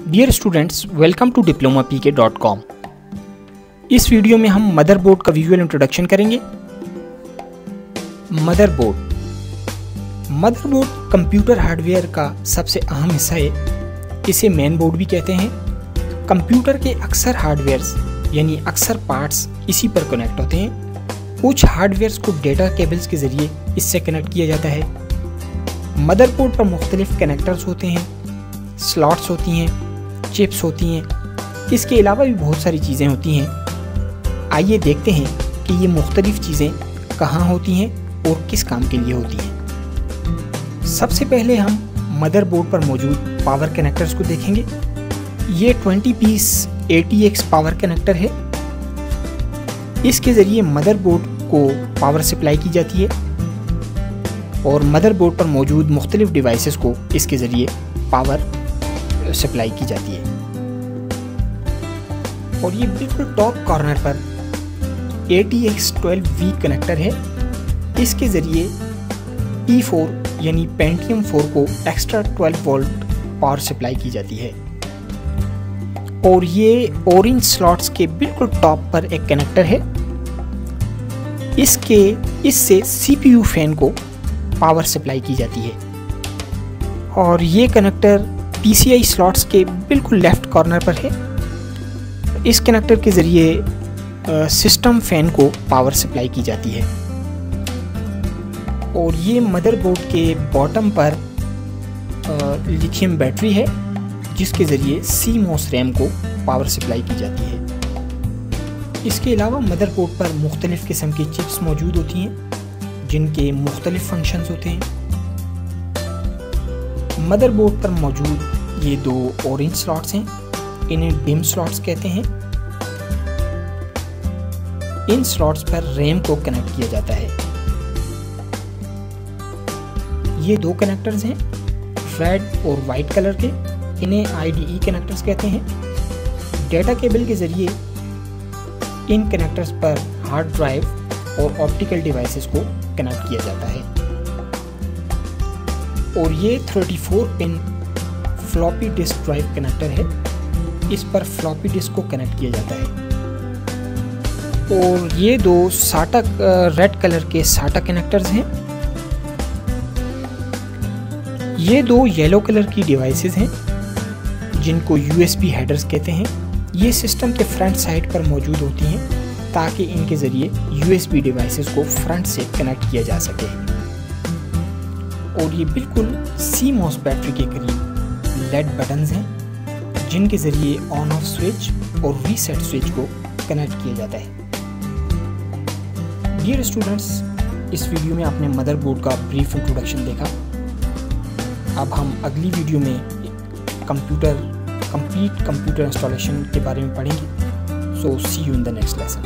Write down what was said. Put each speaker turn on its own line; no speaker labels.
Dear students, welcome to diplomapk.com। इस video में हम मदरबोर्ड का विजुअल इंट्रोडक्शन करेंगे। मदरबोर्ड कंप्यूटर हार्डवेयर का सबसे अहम हिस्सा है। इसे मेन बोर्ड भी कहते हैं। कंप्यूटर के अक्सर हार्डवेयर्स यानी अक्सर पार्ट्स इसी पर कनेक्ट होते हैं। कुछ हार्डवेयर्स को डेटा केबल्स के ज़रिए इससे कनेक्ट किया जाता है। मदरबोर्ड पर मुख्तलिफ कनेक्टर्स होते हैं, स्लॉट्स होती हैं, चिप्स होती हैं। इसके अलावा भी बहुत सारी चीज़ें होती हैं। आइए देखते हैं कि ये मुख्तलिफ चीज़ें कहाँ होती हैं और किस काम के लिए होती हैं। सबसे पहले हम मदरबोर्ड पर मौजूद पावर कनेक्टर्स को देखेंगे। ये 20 पीस ATX पावर कनेक्टर है। इसके ज़रिए मदरबोर्ड को पावर सप्लाई की जाती है और मदरबोर्ड पर मौजूद मुख्तलिफ डिवाइसेस को इसके ज़रिए पावर सप्लाई की जाती है। और ये बिल्कुल टॉप कॉर्नर पर ATX 12V कनेक्टर है। इसके ज़रिए P4 यानी पेंटियम 4 को एक्स्ट्रा 12 वोल्ट पावर सप्लाई की जाती है। और ये ऑरेंज स्लॉट्स के बिल्कुल टॉप पर एक कनेक्टर है। इससे CPU फैन को पावर सप्लाई की जाती है। और ये कनेक्टर PCI स्लॉट्स के बिल्कुल लेफ्ट कॉर्नर पर है। इस कनेक्टर के ज़रिए सिस्टम फैन को पावर सप्लाई की जाती है। और ये मदरबोर्ड के बॉटम पर लिथियम बैटरी है, जिसके ज़रिए CMOS रैम को पावर सप्लाई की जाती है। इसके अलावा मदरबोर्ड पर मुख्तलिफ़ किस्म की चिप्स मौजूद होती हैं, जिनके मुख्तलिफ फंक्शंस होते हैं। मदरबोर्ड पर मौजूद ये दो ऑरेंज स्लॉट्स हैं, इन्हें डिम स्लॉट्स कहते हैं। इन स्लॉट्स पर रैम को कनेक्ट किया जाता है। ये दो कनेक्टर्स हैं, रेड और वाइट कलर के, इन्हें IDE कनेक्टर्स कहते हैं। डेटा केबल के ज़रिए इन कनेक्टर्स पर हार्ड ड्राइव और ऑप्टिकल डिवाइसेस को कनेक्ट किया जाता है। और ये 34 pin floppy disk drive connector है। इस पर फ्लॉपी डिस्क को कनेक्ट किया जाता है। और ये दो SATA रेड कलर के SATA कनेक्टर्स हैं। ये दो येलो कलर की डिवाइसेस हैं, जिनको USB हेडर्स कहते हैं। ये सिस्टम के फ्रंट साइड पर मौजूद होती हैं, ताकि इनके ज़रिए USB डिवाइसेस को फ्रंट से कनेक्ट किया जा सके। और ये बिल्कुल CMOS बैटरी के करीब LED बटन्स हैं, जिनके ज़रिए ऑन ऑफ स्विच और रीसेट स्विच को कनेक्ट किया जाता है। डियर स्टूडेंट्स, इस वीडियो में आपने मदरबोर्ड का ब्रीफ इंट्रोडक्शन देखा। अब हम अगली वीडियो में कंप्लीट कंप्यूटर इंस्टॉलेशन के बारे में पढ़ेंगे। So see you in the next lesson.